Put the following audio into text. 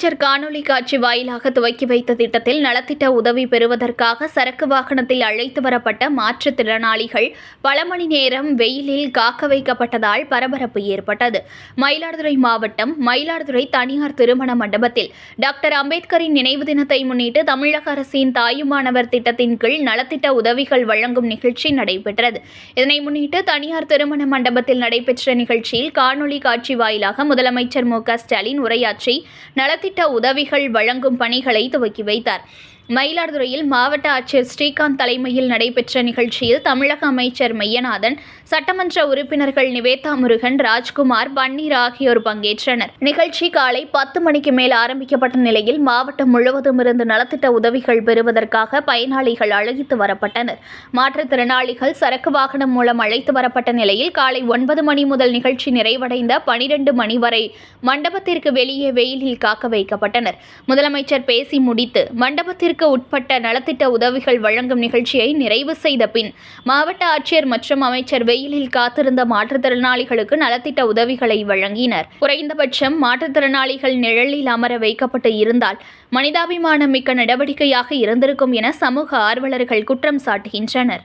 முதலமைச்சர் காணொலி காட்சி வாயிலாக துவக்கி வைத்த திட்டத்தில் நலத்திட்ட உதவி பெறுவதற்காக சரக்கு வாகனத்தில் அழைத்து வரப்பட்ட மாற்றுத்திறனாளிகள் பல மணி நேரம் வெயிலில் காக்க வைக்கப்பட்டதால் பரபரப்பு ஏற்பட்டது. மயிலாடுதுறை மாவட்டம் மயிலாடுதுறை தனியார் திருமண மண்டபத்தில் டாக்டர் அம்பேத்கரின் நினைவு தினத்தை முன்னிட்டு தமிழக அரசின் தாயுமானவர் திட்டத்தின் கீழ் நலத்திட்ட உதவிகள் வழங்கும் நிகழ்ச்சி நடைபெற்றது. இதனை முன்னிட்டு தனியார் திருமண மண்டபத்தில் நடைபெற்ற நிகழ்ச்சியில் காணொலி காட்சி வாயிலாக முதலமைச்சர் மு.க.ஸ்டாலின் உரையாற்றி நலத்திட்ட உதவிகள் வழங்கும் பணிகளை துவக்கி வைத்தார். மயிலாடுதுறையில் மாவட்ட ஆட்சியர் ஸ்ரீகாந்த் தலைமையில் நடைபெற்ற நிகழ்ச்சியில் தமிழக அமைச்சர் மெய்யநாதன், சட்டமன்ற உறுப்பினர்கள் நிவேதா முருகன், ராஜ்குமார், பன்னீர் ஆகியோர் பங்கேற்றனர். நிகழ்ச்சி காலை 10 மணிக்கு மேல் ஆரம்பிக்கப்பட்ட நிலையில் மாவட்டம் முழுவதும் இருந்து நலத்திட்ட உதவிகள் பெறுவதற்காக பயனாளிகள் அழைத்து வரப்பட்டனர். மாற்றுத்திறனாளிகள் சரக்கு வாகனம் மூலம் அழைத்து வரப்பட்ட நிலையில் காலை 9 மணி முதல் நிகழ்ச்சி நிறைவடைந்த 12 மணி வரை மண்டபத்திற்கு வெளியே வெயிலில் காக்க வைக்கப்பட்டனர். முதலமைச்சர் பேசி முடித்து மண்டபத்திற்கு உட்பட்ட நலத்திட்ட உதவிகள் வழங்கும் நிகழ்ச்சியை நிறைவு செய்த பின் மாவட்ட ஆட்சியர் மற்றும் அமைச்சர் வெயிலில் காத்திருந்த மாற்றுத்திறனாளிகளுக்கு நலத்திட்ட உதவிகளை வழங்கினர். குறைந்தபட்சம் மாற்றுத்திறனாளிகள் நிழலில் அமர வைக்கப்பட்டு இருந்தால் மனிதாபிமானம் மிக்க நடவடிக்கையாக இருந்திருக்கும் என சமூக ஆர்வலர்கள் குற்றம் சாட்டுகின்றனர்.